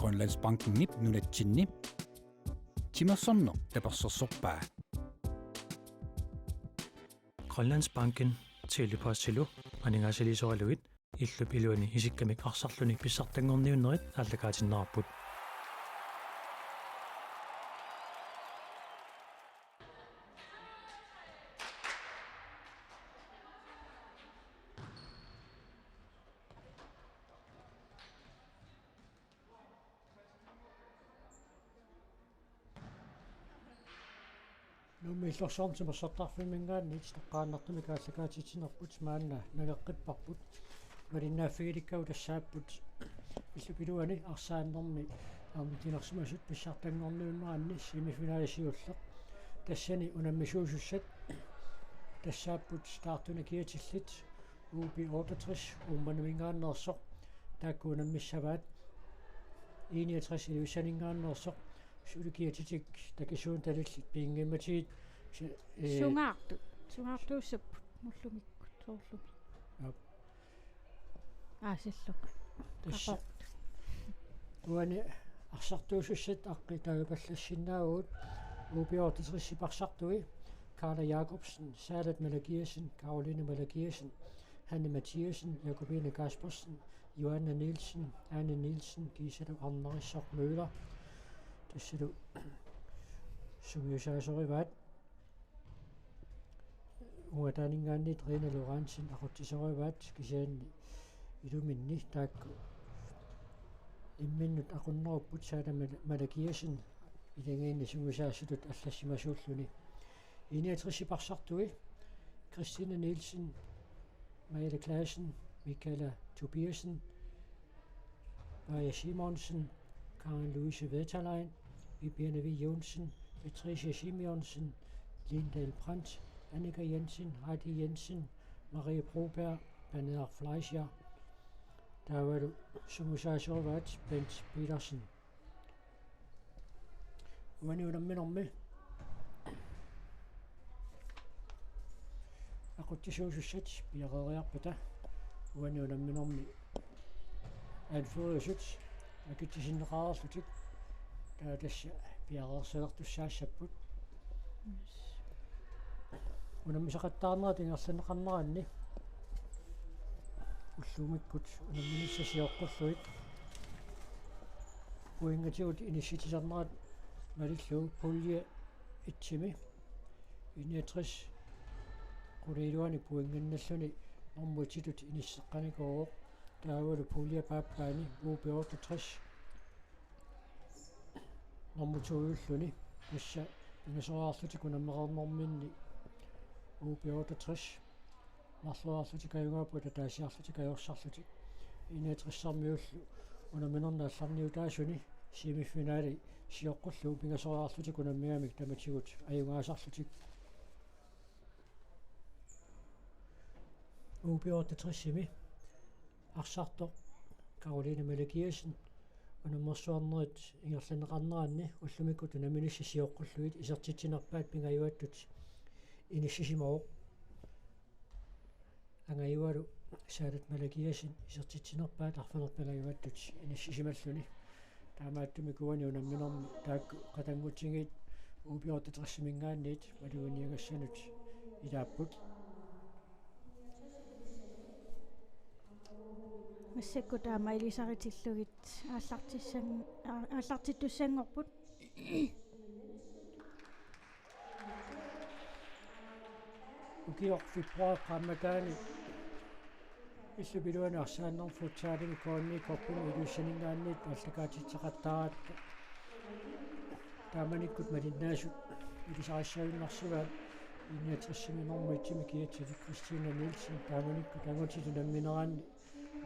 Grønlandsbanken nip nunatsinni Timersorno tapersorsorpaa Grønlandsbanken tilipaassilu aningaasilisoraluit illup iluani isikkamik arsarlunik pissartangorniunnerit ааллакаатиннаарпут Nummiиллорсоорнсимассартарфимингаанни итаққааннартуми кааллакаатитинерпут маанна нагеққиппарпут малиннааффигиликкау тассааппут иллупилуани арсааннэрми тинерсимасут писсартангорниуннеранни семифиналисиуллеқ тассани унаммисуусуссат тассааппут стартуна киатиллит UB 68 умманумингааннерсоқ таакку унаммиссаваат 61 илусанингааннерсоқ сулукиатитик такисуун талиллит пиингимматигит сунгаартууссап муллумикку тоорлуми силлук тасса уани арсартуусуссат аққитаагапаллассинаагуут упиортисриссипарсартуи Карла Jacobsen, Charlotte Malakiasen, Caroline Malakiasen, Hanne Mathiasen, Jakobine Kaspersen, Johanna Nielsen, Anne Nielsen, Gisela Arnarisok Møller. Det ser du, som jo sagde så rivat. Hun er der ingen anden Rene Lorentzen, og det så rivat, Gisela Illuminni, der en minut af runder op, Charlotte Malakiasen, i den ene, som jo sagde, så du er flassimasulluni. 61 Barsartui, Christine Nielsen, Maja Klassen, Michaela Tobiasen, Maja Simonsen, Karen Louise Veterlein, Viviane V. Jonsen, Patricia Simonsen, Lindahl Brandt, Annika Jensen, Heidi Jensen, Marie Broberg, Bernard Fleischer. Der var du, som du sagde så været, Bent Petersen. Hvad er det med? Aqutisuusussat piaqeriarpata uanuunamminormi alfuusut akittisinneqaarlutik taatassa piaqerselertussaassaput unammisaqattaarnera tingerlaneqarneranni ullumikkut unamminissasiorqulluit uingatigut inissitisernerat malillu pulje itsimi 61 Kureiluani puinginnalluni normutitut inisseqqanikoo taavalu pulia paappaani UB 68 normutuulluni issa ingasoraarlutik unammeqarnerminni UB 68 narluarlutik ajungaaput taasiarlutik ajorsarlutik 61-sarmiullu unamminernaallарниутаасуни семифинаали сиоққуллу пингасораарлутик унаммиамик таматигут аюнгаасарлутик UB 68 арсарто Caroline Malakiasen унаммерсуарнерит ингерланеқарнеранни уллумиккут унаминиссисиоққуллуит исертитсинерпаат пингаюаттут иниссисимаоқ ангаюалу Charlotte Malakiasen исертитсинерпаат арфанерпалагиваттут иниссисималлуни таамааттуми куани унамминерми таакку қатангутсигит UB 68 мингаанниит малуиниагассанут илааппут массакку таама илисаритиллугит ааллартиттуссангорпут укиор фибруар qammakаани иллупилуани арсааннер футсаалиги коонни корпуни илуссанингаанниит аллакаатитсеқаттараат тааманиккут малиннаасут илисариссавиннарсугаат 61 нормуитсими киатсили Кристина Нилсен тааманиккут ангутиту намминераанни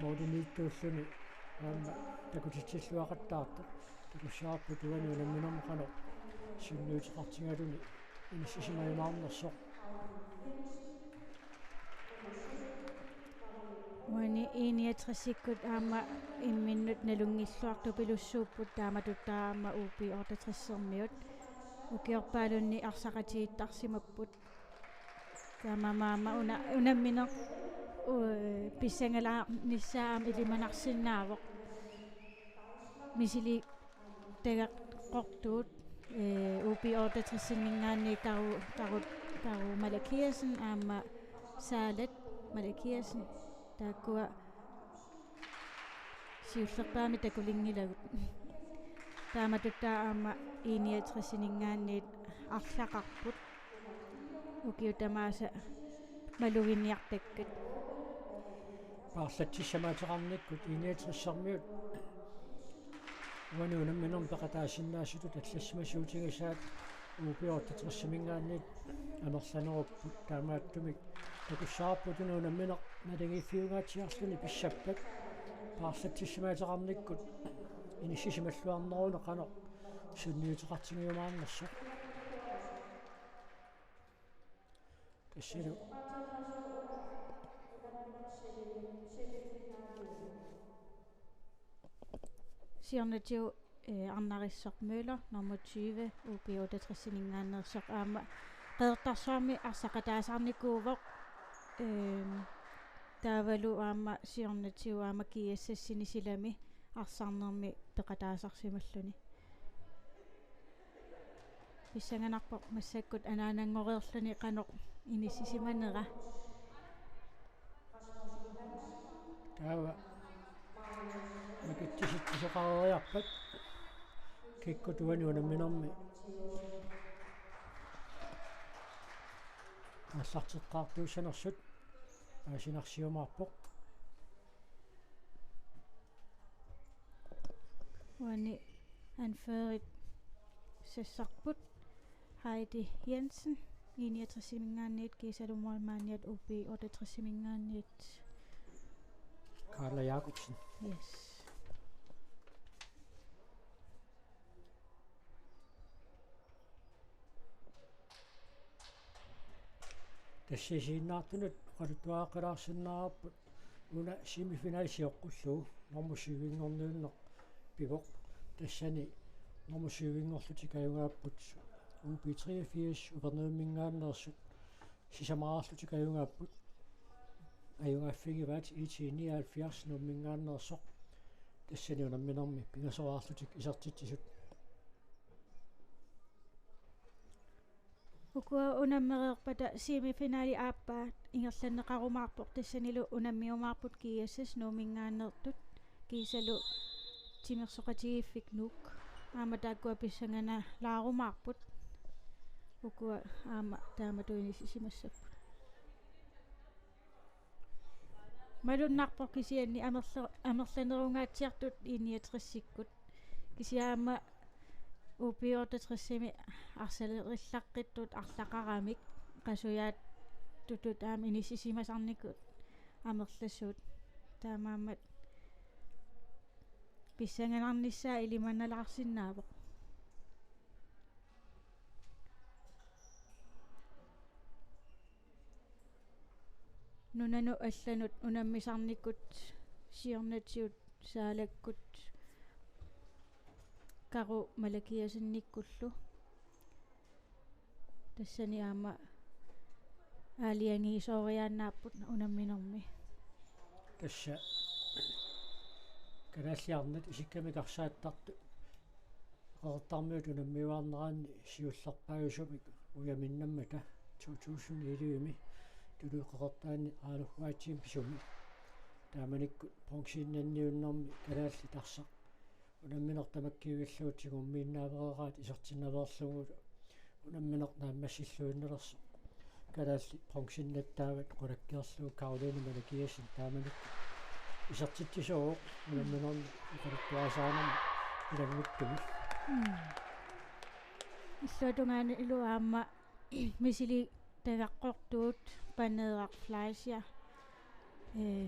модиннииттууллуни аама такутитсиллуақаттаарта такуссаарпу туани унамминермақано синнуутеқартингалуни иниссисимаимаарнерсоқ Wani 61-ikkut aama imminnut nalunngilluartu pilussuupput taamatut taama UB 68-sermiut ukiorpaalunni arsaqatiittarsimapput taamamaama unammineq pissangalaa nissaam ilimanarsinnaavoq misili tagaqqortuut upi ortatrissingningaanni karu Malakiasen aama saalat Malakiasen taakkua siullerpaami takulingilagut taamatuttaa aama iiniatrissingningaanniit арлақарпут укиутамааса малугинниартаккат паарлатсиссамаатеқарниккут иниатрissarmiut уануунамминерм пеқатаасиннаасутут аллассимасуутигасаат упиортатрissимингаанниит анерланеруппут таамааттумик такуссаарпутунуунамминеқ налагиффиунгаатсиарлуни писсаппат паарлатсиссамаатеқарниккут иниссисималлуарнеруна қано сунниутеқартигиумаарнерсо тассилу сиорнатиу арнариссоқмøller nummer 20 upi-68-ningsoq aama qeertarsuarmi arsaqataasarnikuuvoq taavalu aama siornatiu aama kiassassinisilami арсаарнерми пеқатаасарсималлуни писсанганарпоқ массаккут анаанангориерлуни қаноқ иниссисиманера таава макитсиситтисоқариарпат киккутуануунамминерми ассартеққартуусанерсут аасинарсиумаарпоқ Wani anført sæsakput Heidi Jensen 69 Gisalumolmaniat OB 68 Karla Jacobsen yes тассисииннаартунут qaluttuaaqalaarsinnаарapпут уна семифиналисиоққуллуу нормусивингорнууннеқ пивоқ тассани нормусивингорлутикаюгааппут UB83 увернууммингааннерсут сисамаарлутикаюгааппут аюнгаффигиваат IT79 нуммингааннерсоқ тассани унамминерми пингасораарлутик исертитсисут ukua unammereerpata semifinali aappaat ingerlanneqarumaarpoq tassanilu unammiumaarput kiassas nuumingaannertut kiisalu timersoqatigiffik nuuk aama taakkua pissangana laarumaarput ukua aama taamatuinissisimassapпут малуннарпоq kisianni amerlanerungaatsiartut iiniatrissikkut kisiaama upiortatrissimi arsalerillaqqittut arlaqaramik qasuyaat tutut aam inissisimasarnikut amerlassuut taamaamat pissanganarnissaa ilimannalarsinnaavoq nunanu allanut unammisarnikut siornatiut saalakkut karu Malakiasennikkullu tassani aama aaliangiisooriaannaapput unamminermi тасса канааллиарнат исиккамикарсааттарту qeertarmiut unammiuarneraanni siullerpaagusumik uyaminnamata 2011 tulu qeqertaanni aaluggaatiim pisumi taamanikku ponksiinnanniunnermi kanaalli tarsaq unamminertamakkiugalluutikummiinnaavereraat isertinnaveerlugulu unamminertaammassilluinnelersu kanaalli ponksiinnattaavat qulakkiarluu Caroline Malakiasen taamanikku isertittisooq unamminermi iqaluttuasaanermi ilanguttumi иллуатунгаани илуаама мисили тагаqqortuut панеерарлаасиа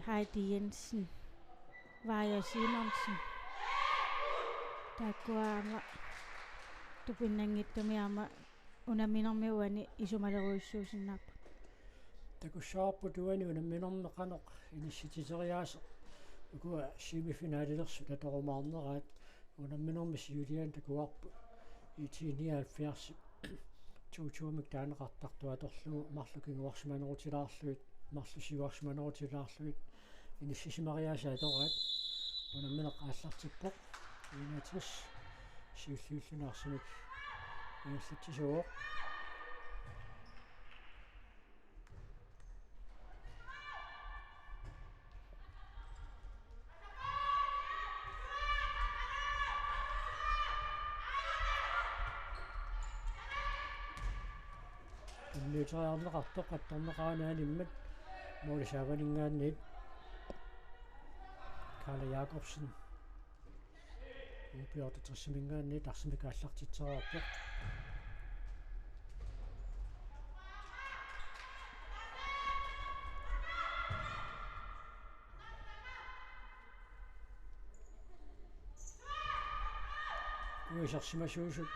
Heidi Jensen Vaja Simonsen taakkuaama tupinnanngittumiaama unamminermiuani isumaleruissuusinnaappu takussaarputuani unamminermi qanoq inissititeriaase ukua semifinalilersu tatorumaarneraat unamminermi siulian takuarpu IT79 tuutuumik taaneqartartua atorlugu marlukinguarsimanerutilaarluit marlusiuarsimanerutilaarluit inissisimaриасаа торат unammineq aallartippoq 61 siulliullunaarsimik иаллатсисуо иннуутериарнеқартоқ қатторнеқаанааниммат морисааванингаанниит Карл Jakobsen упиорта тассимингаанниит арсимикааллартитсерааппоқ уисарсимасуусут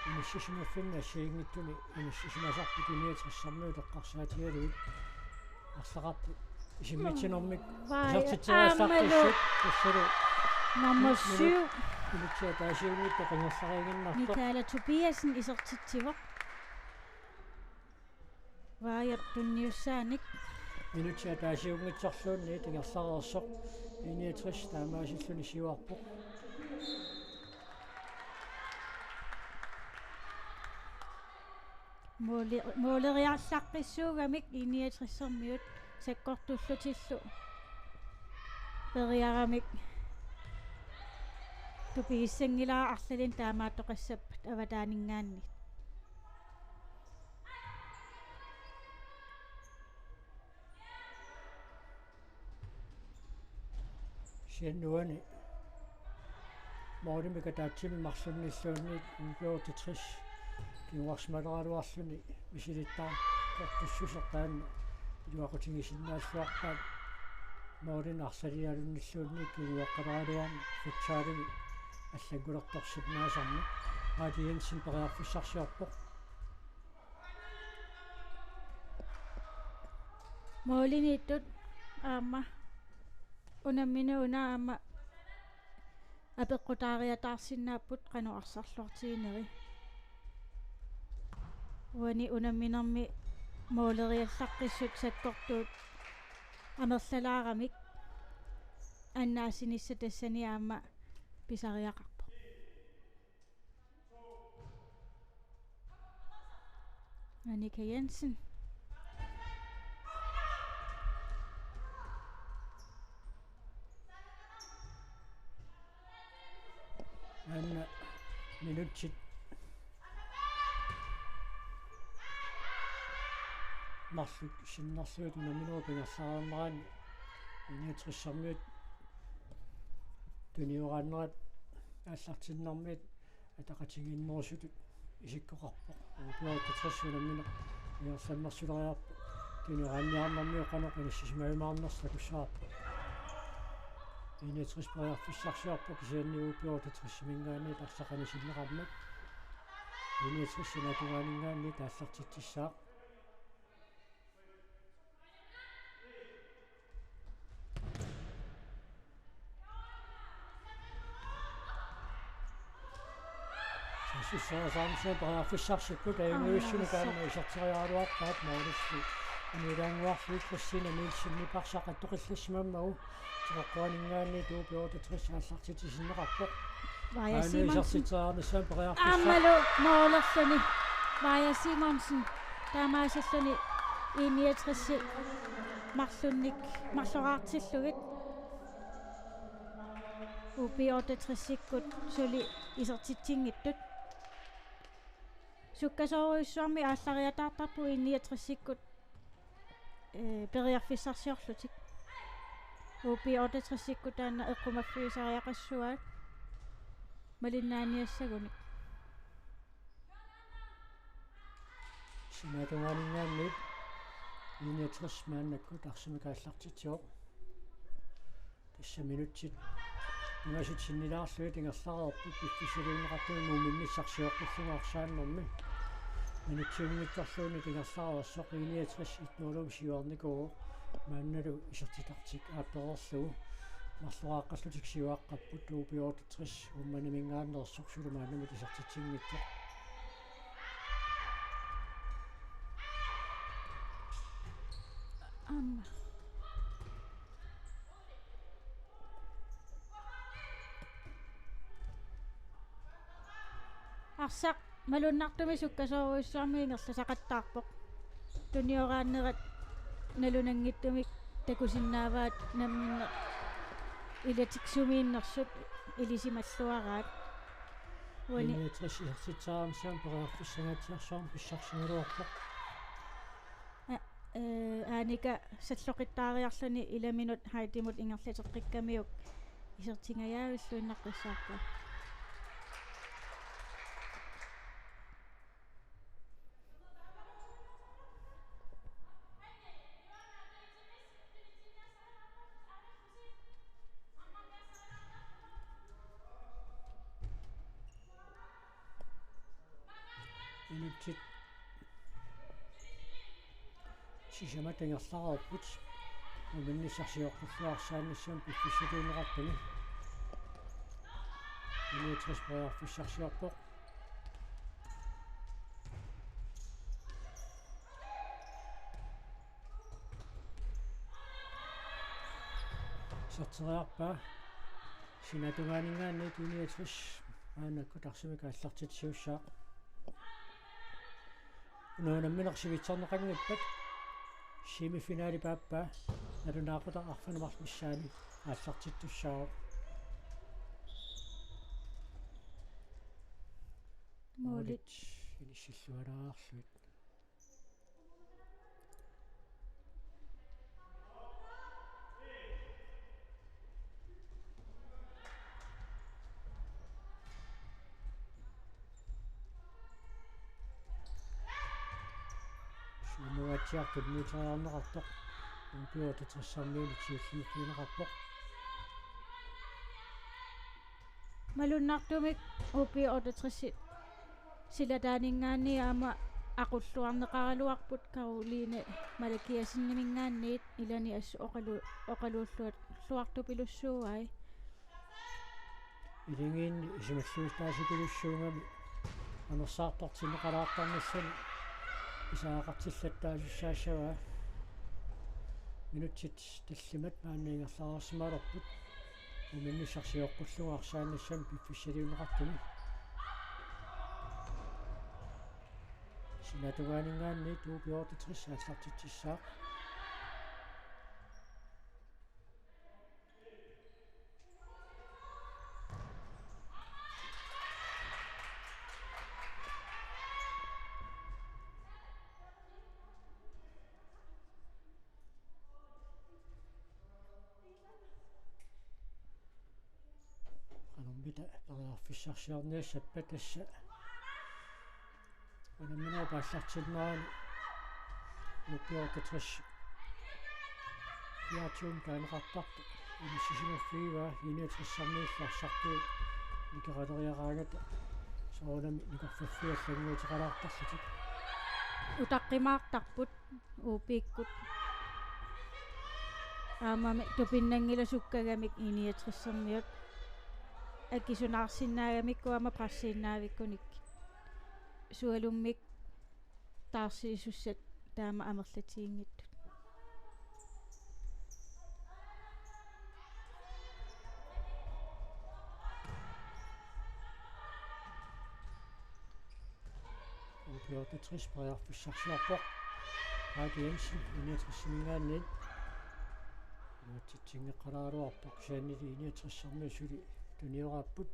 иниссисимаффинна сиингиттуни иниссисимасарпутуниатриссарнуу тоққарсаатигалуит арлақарпу исимматсинэрмик сертитсериассартиссут тассалу Nummer 7. Militær taasiunit toqingerlaringinnartoq Michaela Tobiasen isertitsivoq. Vaajattunniussaanik. Militær taasiungitsorluunni tingerlareersoq 61 taamaasilluni siuarpoq Måleriarlaqqissuugamik 69-sermiut sakkortullutillu. Periaramik Tupiissangilaa arlalin taamaattoqassappat avataaningaannit. siannuani moolimika taatsimi marlunnissuunniit upiorti 60 kiuarsmaleraluarluni misilittaa kortussusertaanna iluaqutigisinnaassuarpaat moolin arsalialunnissuunniik kiuaqqaleraluarni futsaalimi аллаггулерторсипнаасарни Ради Jensen переарфуссарсиарпоқ Målinittut aama unamina unaama apeqqutaariataarsinnaapput qanu arsarluartigineri uani unaminermi måleriallaqqissut sakkortuut amerlalaaramik annaasinissa tassani aama pisariaqarpo Annika Jensen anna minutsit marsuk sinnarsuut unaminuup ingerlaarneraani 69 tuniurannerat ааллартиннэрмит атақатигииннерусутут исиккоқарпоқ уупиорта 60 унаммина иерсаммерсулериарпо тунуаанниарнэрмиу қаноқ инассисимаюмаарнерсла куссаарпо 61 периарфуссарсиарпо кисианни уупиорта 30 мингаани тассақани силлеқармат 61 синатугаанингаанни тааллартитсисаа саамсаа периарфуссарсиппут аюнгуиссунукаанна исартериаруарпаат маулусси инилаангуарлуи криссина милсинни парсақаттоқиллассимаммагу тиқоққуанингаанни туупиорта 30 ааллартитисиннеқарпоқ Vaja Simonsen исарситсаарнассаан периарфуссар Amalu Målersluni Vaja Simonsen Taamaasalluni 69 Marlunnik Marlorartillugit upiorta 30-sikkut suli isertitsingittut sukkasoruissuarmi aallariataartarpu 69-sikkut periarfissarsiorlutik upiorta 30-sikkut taanna eqqumaffiisariaqassuaat malinnaaniassagunik синатугаанингааннит 69 мааннаккут арсимикааллартитсиоқ тасса минутсит нуасит синнилаарлуит ингерлареерпут пиффисилуинеқартугу минниссарсиоққуллугаарсааннэрми минутсиунгитсорлууни ингерлареерсоқ 69 итнуулуг сиуарникуу маанналу исертитартик аапперерлугу марлуааққаллутик сиуаққаппут уупиорта 30 умманамингааннерсорсулу маанамут исертитсингитсоқ Amma арсақ малуннартуми суккасооруйссуарми ингерла сақаттаарпоқ туниорааннерат налунангиттумик такусиннааваат намминне илатиксумииннэрсут илисималлуараат уани инетрисиарситсаарам саам переарфиссангатиарсуарм писсарсигалуарпоқ ааника саллоқиттаариарлуни иламинут хайтимут ингерлатеққиккамиук исертингаявиллуиннаққиссаарпа инутсит сисаматангерлаарпут уминнисарсиоққуллуарсаанассам пиффисилуунеқартуни инетрис переарфиссарсиарпоқ сортериарпа синатугаанингаанни инетрис аанакку тарсимика аллартитсиуссаа нуунамминерсивитсарнеқангиппат семифинаали пааппа налунаақута арфанамарлмиссаани ааллартиттуссаа молит инисиллуараарлуит нуатсиартут мутааарнеқартоқ импиотатерсармиули тиуллимиккинеқарпоқ малуннартумик упи отатрисит силадаанингаанни аама ақуллуарнеқаралуарпут карулине малакиасиннимингаанниит илани ассу оқалууллуат луартупилуссууай илингин исималлуустаасупилуссуунгами анерсаартортинеқалаартарнассани исаақартиллаттаасуссаассава минутсит таллимат маанниингерлаарсималерпут уминнисарсиоққуллугаарсаанассам пиффиссалиунеқартуми синатугаанингаанни туупиортитрис ааллартитсissаа анумбита переарфиссарсиарниассаппа тасса анамминаа пааллартилнерани муппиортитрис яатюм таанеқартарту инисисимаффиива инетрissarниилларсартуи никералериараангата соонами никорфаффиаллагнуутеқалаартарлутик утаққимаартарпут уупииккут аамами тупиннангиласуккагамик иниатрissarmiут акисунаарсинаагамиккуама прассииннаавиккуник суалуммик таарсиисуссат таама амерлатиингиттут упиортитрис переарфиссарсиарпоқ Aapi Jensen иниатрissимингаанниит нуатситсингеққалаалуарпоқ сааннили иниатрissarmiусули туниорааппут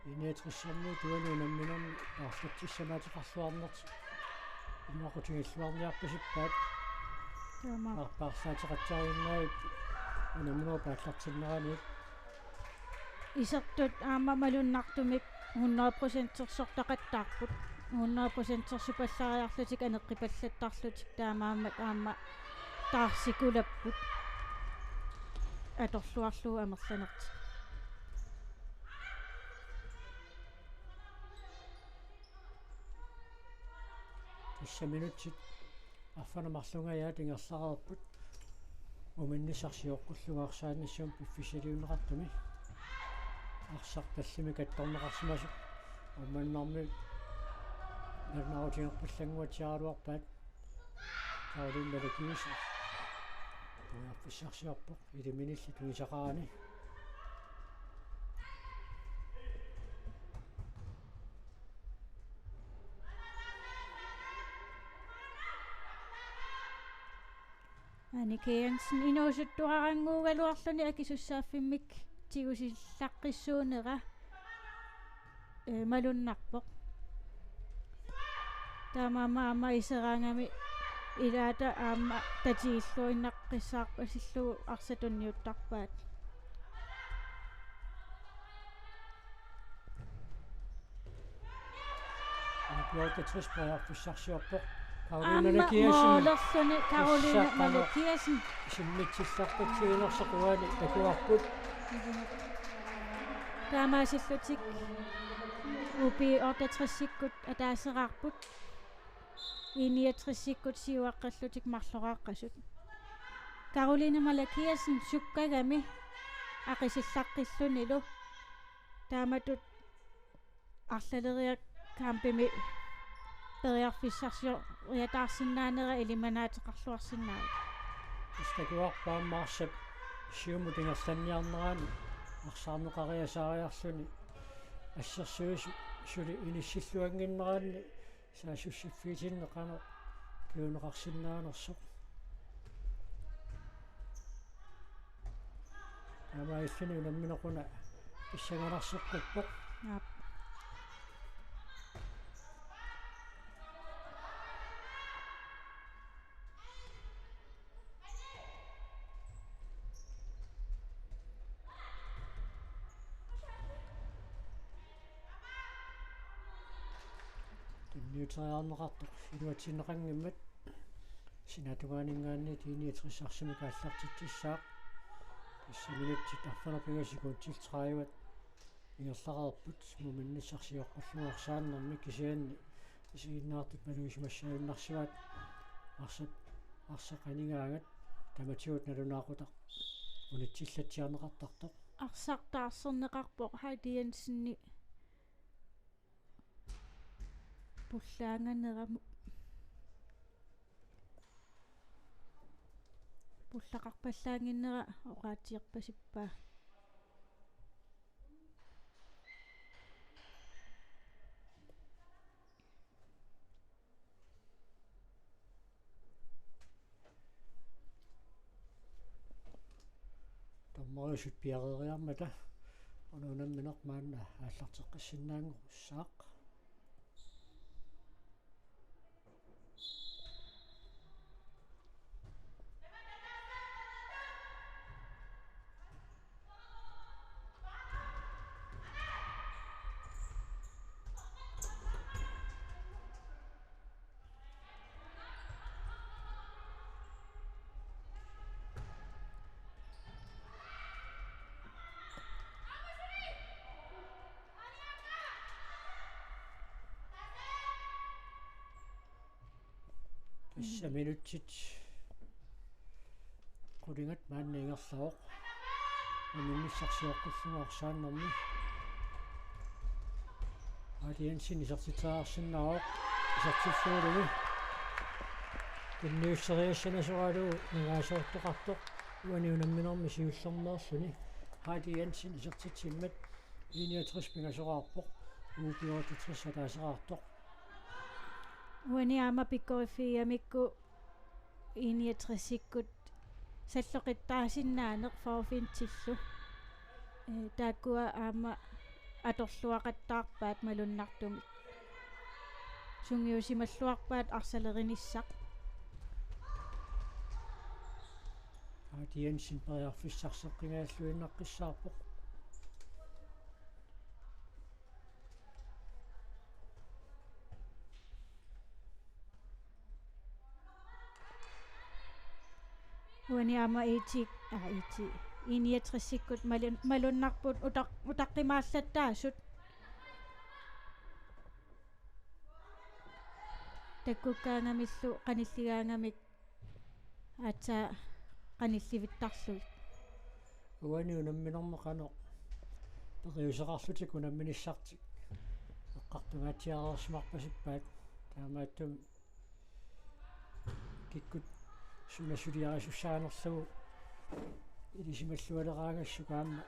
иниатрissarmi туану намминерми аарлатсиссамаатеқарлуарнерт инуақутингиллуарниарпасиппаат таама арпаарсаатеқатсаарииннаавит унамноо пааллартиннераниит исертут аама малуннартумик 100% сортақаттаарпут 100% супаллариарлутик анеққипаллаттарлутик таамааммат аама таарсикулаппут аторлуарлуу амерланерти иссаминутсит арфанамарлунгаyaa тингерлараарпут уминнисарсиоққуллугаарсаанассуум пиффисалиунеқартуми арсар таллими катторнеқарсимасу умманнарми нарнаутингерпуллангуатсиаралуарпаат таулиммалакиис Puiarfissarsiarpoq iliminilli tuisaqaani Annika Jensen inuusuttuaranguugaluarluni akisussaaffimik tigusillaqqissuunera malunnarpoq taamaama iseraangami ilaata aamma tatiilluinnaqqissaarpasillugu arsatunniuttarpaat ankuatatris puiarfissarsiarpoq Amma Karoline moolerluni Karoline Malakiasen simmitsillarpatsiginersequani takuarput taamaasillutik upi ortatrissikkut ataaseraarput 69 siuaqqallutik marloraaqqasut Karoline Malakiasen sukkagami aqisillaqqillunilu taamatut arlaleriak kaampimi periarfissarsior riataarsinnaanera ilimanaatiqarluarsinnaa istakuarpaamaarsap siumutingersanniarnerani арсаарнеқариасаариарлүни ассерсуис сули инissилluангиннераанни саасуссиффиитиннеқано киунеқарсиннаанерсоқ амаиллуни унамминеқуна иссангаларсеққуппоқ Yep. Newtariarneqartoq inuatineqanngimmat sinatugaaninggaanni tiiniatrissarsimik aallartitsissaaq исsamинутсит арфанапигасикуут тилтраиват ингерлақарпут муминниссарсиоққуллуарсааннэрми кисианни исигиннаартут малуисимассаавиннарсиваат арсақанигаагат таматиут налунаақутақ унитсиллатсиарнеқартартоқ арсартаарсернеқарпоқ хадиансинни пуллаанганераму пуллақарпаллаангиннера оqaатиерпасиппаа томморисут пиарериармата онунамминеқ маанна ааллартеққиссиннаангуссаақ иссаминутсит qulingат маанниингерлавоқ аминниссарсиоққуллуарсааннэрми адиансин исертитаарсиннаавоқ исертиллуулуги кинниуссериассанасуалуу нагаасоортоқартоқ уаниунамминерми сиуллернеерлүни адиансин исертитсиммат 69 пигасоқарпоқ уупиортитрис атаасераартоқ уаниама пиккорифиамикку 69-иккут саллоқиттаасиннаанеқ форфинтиллу тааккуа аама аторлуақаттаарпаат малуннартумик сунгиусималлуарпаат арсалеринissaq адиансин периарфиссарсеққингааллуиннаққиссаарпоқ уаниама ити 69-иккут малуннарпут утаққимааллаттаасут таккуккаангамиллу қаниллигаангамик аата qanillivittарлугит уаниунамминермеқано периусеқарлутик унамминиссартик эққартунгаатиарерсимарпасиппаат таамааттум киккут сунасулиарисуссаанерлугу илисималлуалераангассукаама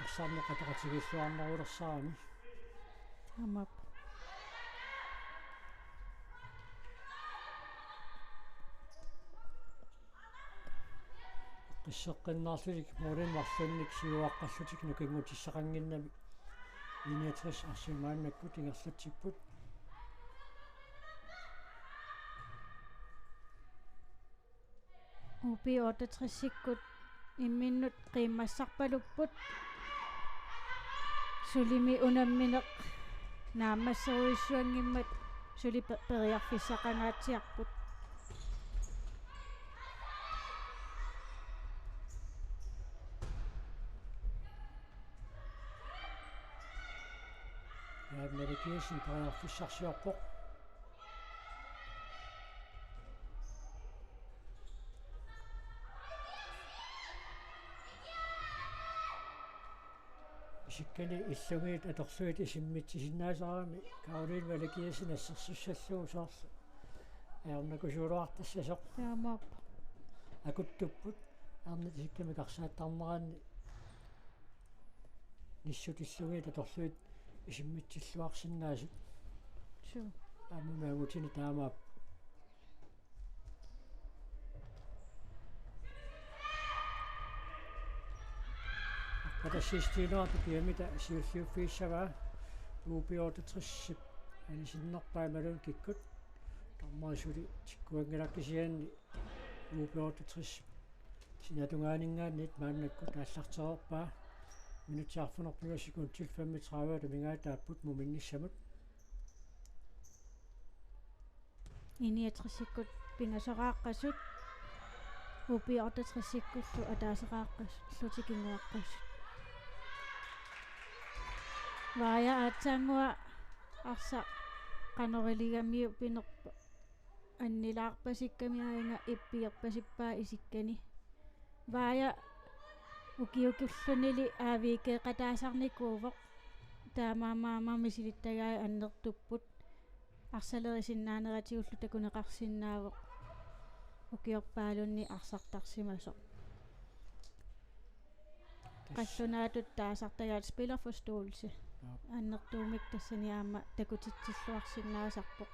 арсаарне катакатигиллуарнерулерсаарами амап qisseqqinnaarlulik muulin marlunnik siguaqqallutik nukinngutissaqanginnami 69 arsimaannakkut ingerlatsipput upi 68-sikkut imminnut qiimmassarpalupput sulimi unammineq naammasseruissuangimmat suli periarfissaqangaatiarput medication periarfissarsiorpoq isikkani illungiit atorluit isimmitsisinnaasarami Caroline Valakiasin assersussallugu soorlu aornakusuuluartassasoq taamap akuttupput arnit isikkami qarsaattarneraanni nissutillungiit atorluit isimmitsilluarsinnaasut su аммаагутини таамаап катассистиинерту киамита сиуллиуффииссаваа уупиортатрissip анисиннерпаа малун киккут тармаасули тиккуангилаккисианни уупиортатрissip синатунгаанингааниит мааннаккут ааллартерерпаа минутсаарфунерпугасикун 35 тамингаатааппут муминниссамут иниатрисиккут пингасорааққасут упиортатрисиккуллу атаасерааққасут лутикингуаққасут вая атсангуа арса канорилигамиу пинерпа аннилаарпасикками аинга иппиерпасиппаа исиккани вая укиукуллунили аавикеэқатаасарникуувоқ таамаамаамами силиттагаа аннертуппут арсалерисиннаанератигуллу такунеқарсинаавоқ укиорпаалунни арсартарсимасоқ қаллунаатут таасартагаат спилерforståelse аннертуумик тассани аама такутитсиллуарсинаасарпоқ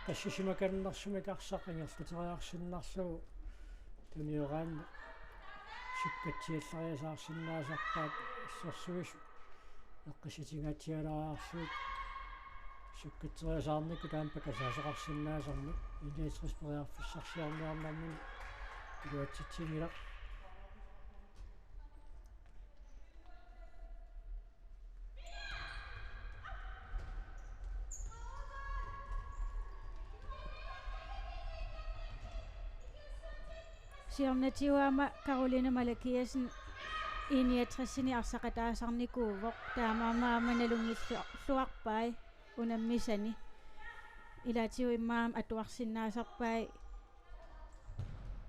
qassisimakannarsumikarsaqqingerluteriarsinnarlugu tuniораанна суккатсиаллариасаарсинаасарпаат иссорсугису эққиситингатсиалариарсуут суккатсериасаарникку таампакасаасеқарсинаасармут илиасриспериарфиссарсиарниарнармини илуатситсигилақ сиорнатиуама Caroline Valakiasin иниатрissini арсақатаасарникуувоқ таамаамааманалунгиллуарпай унаммисани илаатиу иммаам атуарсинаасарпай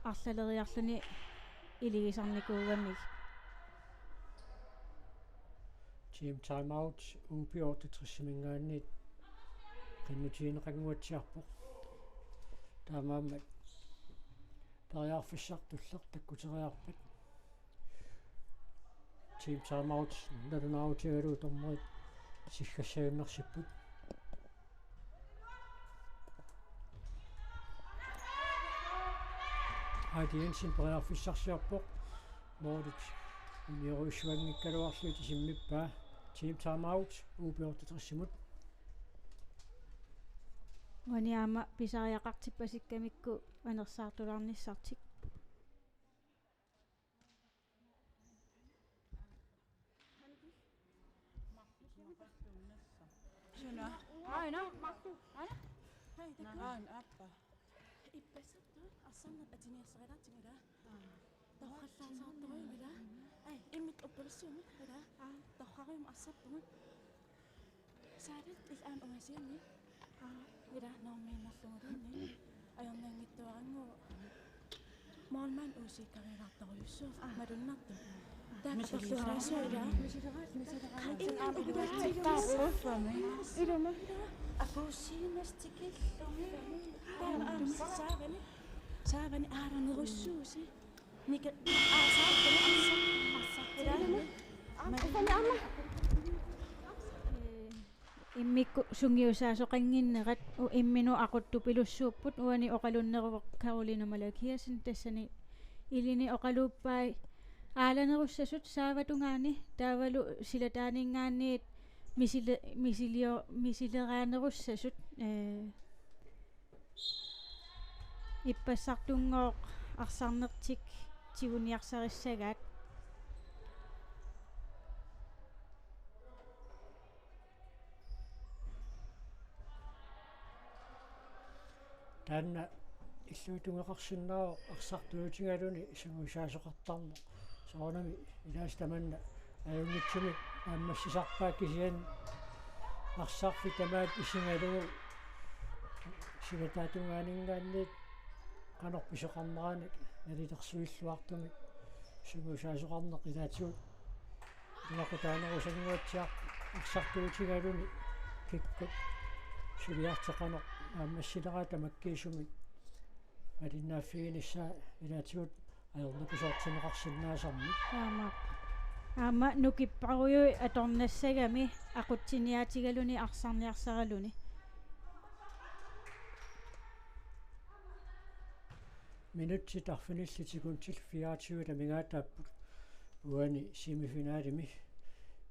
арлалериарлуни илигисарникуугамиг team time out uupиортатрissимингаанниит qinнутиинеқангуатсиарпоқ таамааммат периарфиссартуллер таккутериарпат team time out нарунаутигалу торморит сиггассагиннерсиппут адиенсин периарфиссарсиарпоқ моодит униоруссуангиккалуарлуути симмиппаа team time out уупиортатрissимут ваниама писариақартиппасиккамикку анерсаартулаарниссартик Шуна. Аина. Аина. Хай даган аппа. Иппасатта ассаннат атиниассерилаартигила. Торхаллаасаартугила. Ай, иммит опполиссиуми хила. Торхариум ассаппугут. Саадат илаан уасиани. Ила нормииннарлугулунни. Аёрнангиттуарангу. Моалман усиккарилаарторюссуuf малуннарту. Taakapakluaraasuira. Saavani aarannerussuusi. Nika иммикку сунгиусаасоқангиннерат иммину ақутту пилуссууппут уани оқалуннеруоқ Каролина Малакиасин тассани илини оқалууппай ааланеруссасут сааватунгаани таавалу силатаанингаанниит мисилераанеруссасут иппассартунгооқ арсарнертик тигуниарсариссагаат таанна иллуутунгеқарсиннаа арсартуутингалуни исунгусаасоқартармо соонами илаас таманна аюнгитсуми ааммассисарпаа кисиан арсарфи тамаат исингалугу силатаатунгаанингаанниит канорписоқарнераник налилерсуиллуартуми исунгусаасоқарнеқ илаатигут илақутаанерусангуатсиар арсартуутингалуни киккут сулиартеқанеқ ааммассилераа тамаккиисуми малиннааффигинissaa илаатигут аернакусоортинеқарсинаасарми аама нукиппаруйуи аторнассагами ақутсиниаатигалуни арсарниарсаралуни минутси тарфиниллитикунтил 24 тамигаатааппут уани семифиналими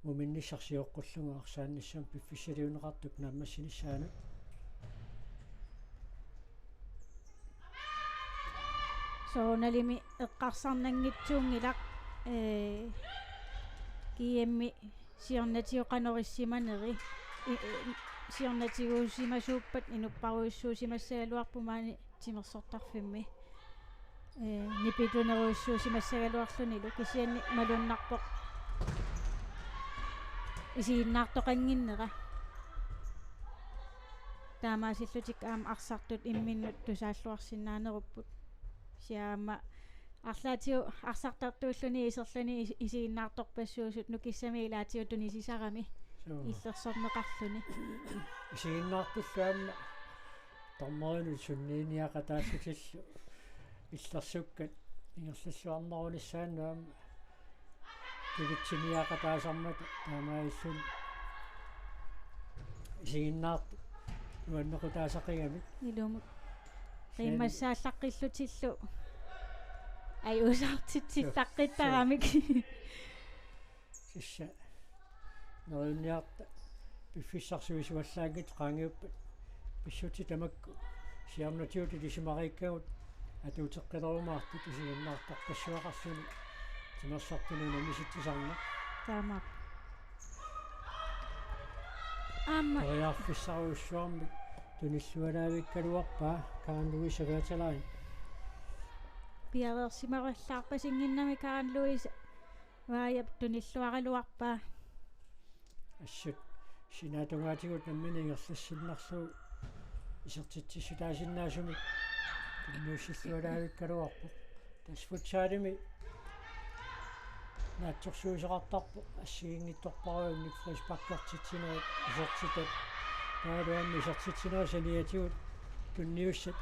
муминниссарсиоққуллугу арсаанниссам пиффиссалиунеқартук нааммассинissaанут сооналими эққарсарнангитсуунгилақ киемми сиорнатиоқанериссиманери сиорнатигуусимасууппат инуппаруиссуусимассагалуарпумаани тимерсортарфимми нипитунеруиссуусимассагалуарлунилу кисианни малуннарпоқ исииннаартоқангиннера таамаасиллутик аама арсартут имминнут тусааллуарсинаанеруппут сиаама арлаатиу арсартартууллуни исерлуни исииннаарторпассуусут нукиссами илаатиутуни сисарами иллерсорнеқарлуни исииннаартуллуамма тормоину суннииниақатаассутиллу иллерсуккат ингерллуарнерунissaannuamma кивитсиниақатаасармат таамаиллун исииннаарту уаннеқутаасақигами илумут риммассааллаққиллутиллу аюусаартитсиллаққиттарамик сисса нерунниарта пиффиссарсуисуаллаангит qaangiuppat писсути тамакку сиарнатиути лисимариккагут атуутеққилерумаартут исигиннаартарпассуақарсуни тимерсартунуна миситсисарна таама аама ариарфиссаруиссуарми туниллуалаавиккалуарпаа каранлуисагааталаани пиаверсимараллаарпасингиннами Каран Луис вааяп туниллуаралуарпаа ассут синаатунгаатигут намминингерлассиннарлуу исертитсисутаасиннаасуми туннуссиллуалаавиккалуарпу тасфутсаалими наатсорсуисеқартарпу ассигингитторпаруунник фриш паккартитсинерит исертитат таалуамми исертитсинера саниатигут тунниуссат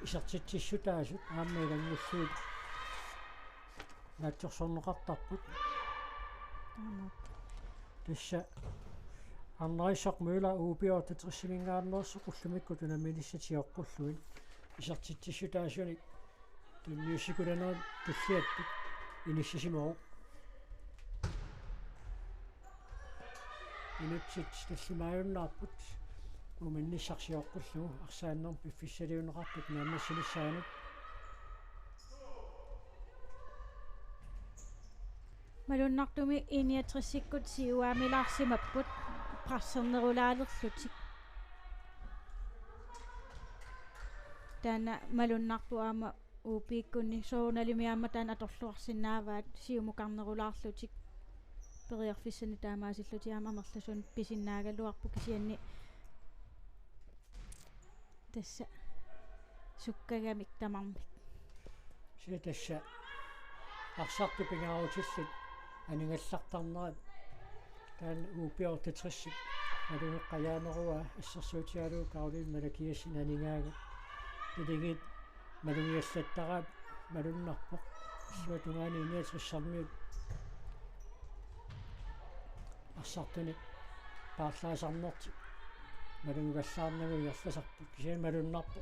исертитсиссутаасут ааммаилангуллуут наатсорсорнеқартарпут тасса аннарисақ мула уупиорта триссимингаарнерсо қуллумикку тунамминиссатиоққуллуин исертитсиссутаасуник тунниуссикуланерит туллиаттут иниссисимоо инутсит таллимааюннаарпут уминниссарсиоққуллугу арсааннерм пиффиссалиунеқартут наамассинissaanут малуннартуми иниатриссиккут сиуаамилаарсимаппут прассернерулаалерлутик таана малуннарпу аама уупииккунни соорналимиаама таана аторлуарсинааваат сиумукарнерулаарлутик периарфиссани таамаасиллутиаама мерласун писиннаагалуарпу кисианни тасса суккагамик тамармик сила тасса арсарту пингаарутиллит Aningallartarnerat taan uupiortatrissik malungeqqajaanerua issерsuutiалуу Karolin Malakiasin aningaaga tilingit malungiallattaraat malunnarpoq suatungaani iniatrissarmiut ассартуни пааллаасарнерти малунгиваллаарнагу иерласарпут кисиан малуннарпу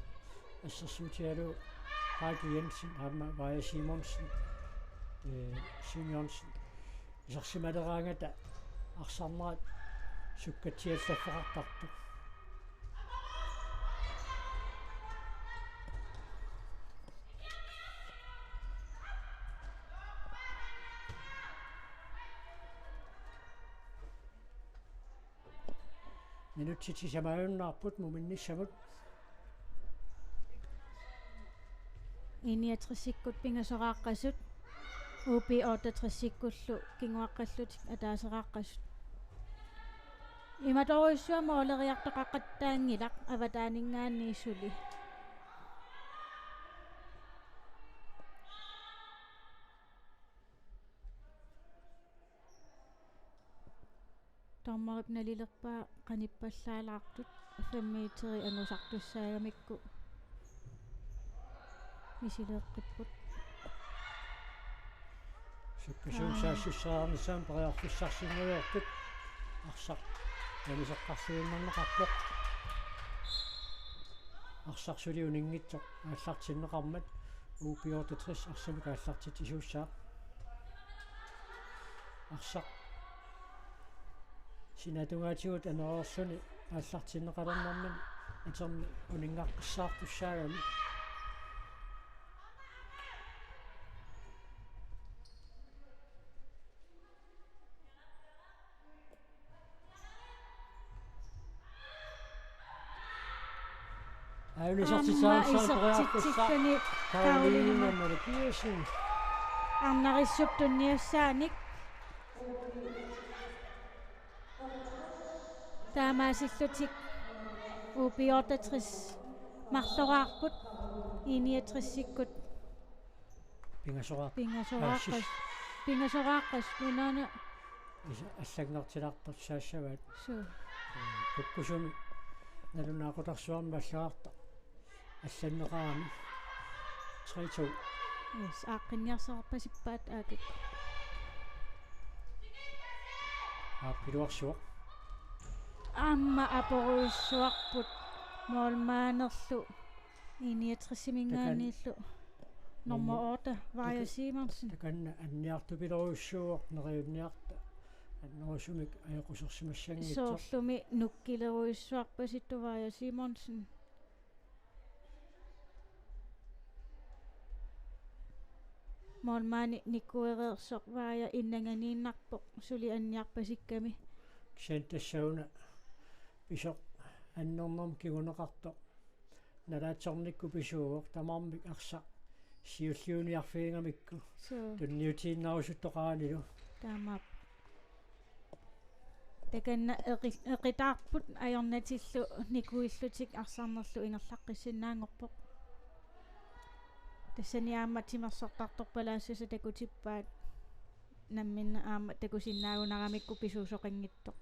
ассерсуутиалу Heidi Jensen Amma Vaja Simonsen Simonsen исарсималераангата арсарнерат суккатсиаллаффеқартарту минутсити самауннаарпут муминниссамут иниатрисиккут пингасорааққасут упи оотатрисиккуллу кингуаққаллутик атаасерааққасут иматоруиссуама олериартоқаққаттаангилақ аватаанингааннииссули томмарип налилерпаа қаниппаллаалаартут 5 метри ангусартуссаагамикку мисилеэққиппут суккасуусаассуссаарнissaam париарфуссарсиннуйортут арсақ янисеққарсуиннарнеқарпоқ арсарсулиунингитсоқ ааллартиннеқармат упиортатрис арсами кааллартитисууссаа арсақ синатунгаатигут анерерсуни ааллартиннеқалернармани атерми унингаққиссаартуссаагами исертитсиффани Karolin Malakiasin арнарissuptunniussaanik таамаасиллутик упиортатрис марлораарпут иниатриссиккут пингасорааққас нунаана аллагнартилаартар саассаваат суу куккусуми налунаақутарсуарма аллаарта алланнеқарами 3-2 yes ааққинниарсаарпасиппаат аакит пилуарсуа амма апоруиссуарпут моолмаанерлу иниатриссимингааннииллу номер 8 Vaja Simonsen таканна анниарту пилуруиссууоқ нериунниарта аннерусумик аёқусерсимассангитсо соорлуми нуккилеруиссуарпаситту Vaja Simonsen моолмаани никкуереерсоқ Vaja иннанганииннарпоқ сули анниарпасикками кисаантассауна писоқ аннернерм кигунеқарто налаатсорникку писууоқ тамармик арса сиуллиуниарфиингамикку соо тунниутииннарусуттоқаанилу таамаап таканна эқитаарпут аёрнатиллу никуиллутик арсаарнерлу ингерлаққиссиннаангорпоқ тассаниаама тимерсортарторпалаассаса такутиппаат намминна аама такусиннаагунарамикку писуусоқингиттоқ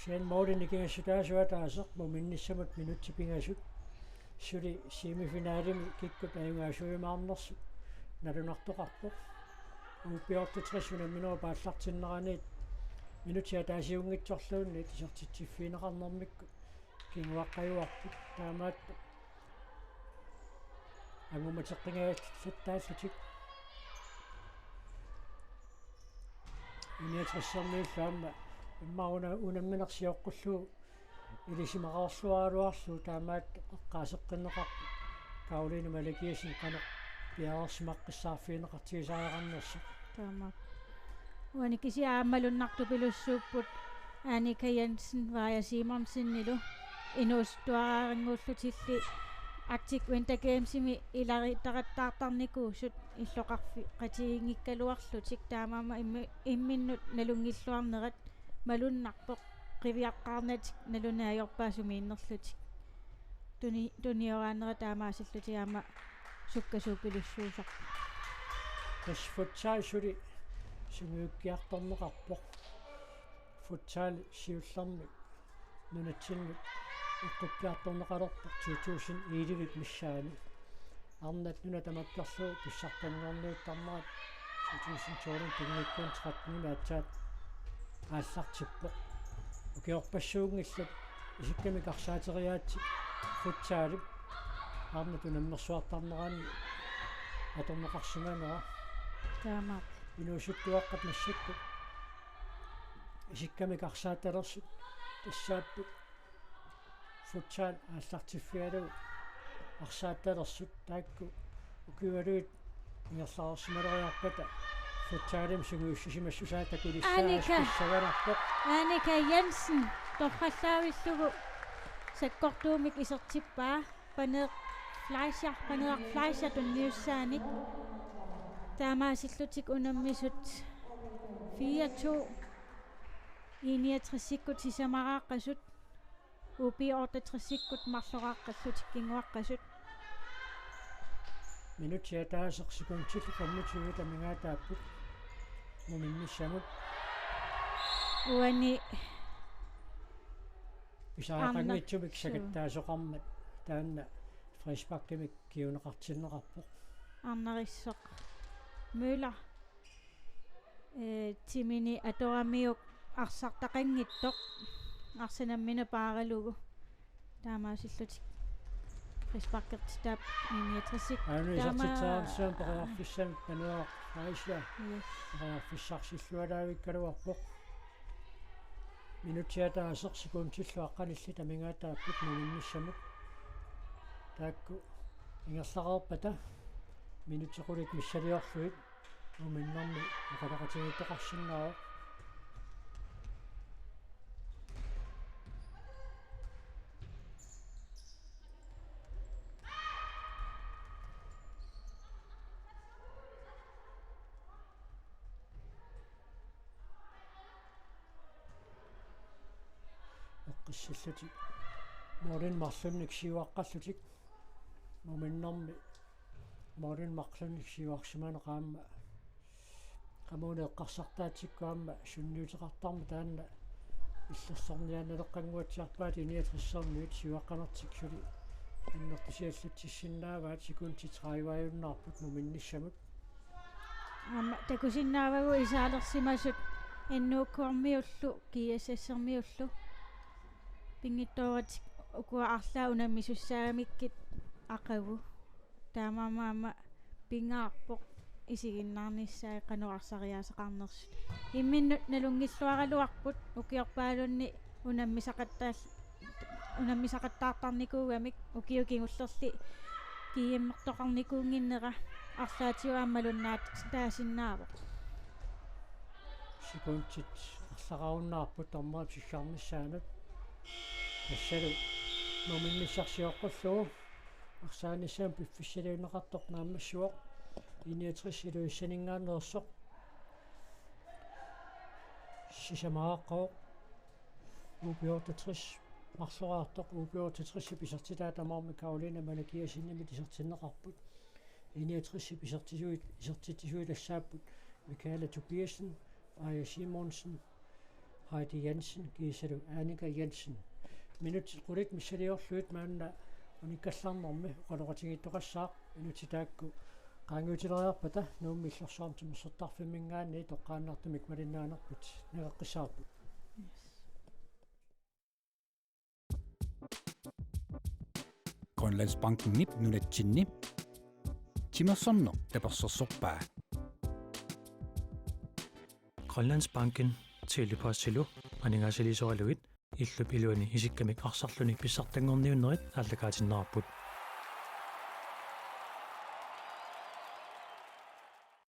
сен модиникингасутаасуатаасеқ муминниссамут минутсипингасут сули семифиналими киккут аюнгаасуимаарнерсу налунартоқарпоқ упиортатрисуна минуа пааллартиннераниит минутиа таасиунгитсорлуунни тисертитсиффиинеқарнэрмикку кингуаққаюарпут таамаатта ангуматеққингаатсаттааллутик иниатриссерниуллаама иммауна унамминерсиоққуллуу илисимақарсуаалуарлу таамаатта эққаасеққиннеқарпу Karolin Malakiasin қанеқ пиарерсимаққиссаарфиинеқартигисаариақарнерса таамаап уаникиси аамалуннарту пилуссууппут Annika Jensen Vaja Simonsennilu инуустуарангууллутилли Arctic Winter Gamesimi иларитаратаартарникуусут иллоқарфи qatiingikkaluarlutik таамаама имминнут налунгиллуарнерат малуннарпоқ qivиаққарнатик налунаajorpaasumiinnerlutik туниораанера таамаасиллутиаама суккасуупилуссуусақ tasfutsai suli sunguukkiartorneqarpoq futsal siullarmi nunatsingut uqquppiartorneqalorpoq 2011 missaani arnat nunatamakkarluu pissartanngorniuttarnerat 2012 pingikkuun 13 atsaat ааллартиппо укиорпассуунгиллат исикками карсаатериаати футсаалип арнату наммерсуартарнераани аторнеқарсиманера таамаат инуусуттуаққат нассакку исикками карсааталерсут тассааппут футсаал ааллартиффиалу арсаатталерсут таакку укиуалуит иерлаарсималериарпата футсаалим сугууссисимассусаата кулиссаассаваларпоқ Annika Jensen торхаллаавиллугу саккортуумик исертиппаа панеэ флайшер тунниуссааник таамаасиллутик унаммисут 4-2 69-иккут сисамарааққасут упиортатрисиккут марлорааққаллутик кингуаққасут минутиатаасерсикунтилли каммутигу тамингаатааппут муминниссамут уани исаақангитсумик сакаттаасоқармат таанна фришпаккимик киунеқартиннеқарпоқ арнариссоқ мøller тимини аторамиук арсартақангиттоқ арсенаммина пааралугу таамаасиллутик фришпаккертитаап 69 аануисартитсаарсаан переарфиссам пануа фаисла переарфиссарсиллуалаавиккалуарпоқ минутиатаасерсикунтиллу аққалилли тамингаатааппут муминниссамут таакку ингерлақарпата минутиқулит миссалиорлуит уминнэрми оқалақатигиттоқарсиннаава эққиссаллутик морин марлунник сиуаққаллутик муминнэрми морин марлунник сиуарсиманеқаама qamune eqqarsartaatsikkuamma sunniuteqartarma taanna иллерсорнианалеққангуатсиарпаат иниатрissорнуит сиуаққанартиксули аннертисиаллатсиссиннааваат секунтитраиваюннаарпут нуминниссамут амма такусиннаавагу исаалерсимасут иннууккуармиуллу киасассермиуллу пингитторат укуаарлаа унаммисуссаагамиккит ақагу таамаамаама пингаарпоқ исигиннаарниссаа кануарсариаасеқарнерсут имминнут налунгиллуаралуарпут укиорпаалунни унаммисақаттаартарникуугамик укиукингуллерли кииммертоқарникуунгиннера арлаатиуааммалуннаат таасиннаавоқ секунтит арлақаруннаарпут ормаат сиссаарниссаанут тассалу номиннissarsiоққуллугу арсааниссаам пиффиссалиунеқартоқ нааммассуоқ иниатрissилуиссанингаанерсоқ сисамааққоо упиортатрис марлораартоқ упиортатрисси писертилаатамаарми Каролина Малакиасинними тисертиннеқарпут иниатрисси исертитисуилассааппут Микаэла Тобиасен Ая Симонсен Хайди Янсен кисалу Аника Янсен минут qulит миссалиорлуит маанна униккаллаарнэрми оқалоқатигиттоқассаақ инутитаакку qaanguutileriarpata nuummillorsoortimussartarfimmingaanni toqqaannartumik malinnaanerput naqeqqissaarput Grønlandsbanken nip nunatsinni timersorno tapersorsorpaa Grønlandsbanken tilipaassilu aningaasilisoraluit illup iluani isikkamik arsarlunik pissartangorniunnerit allakaatinnarput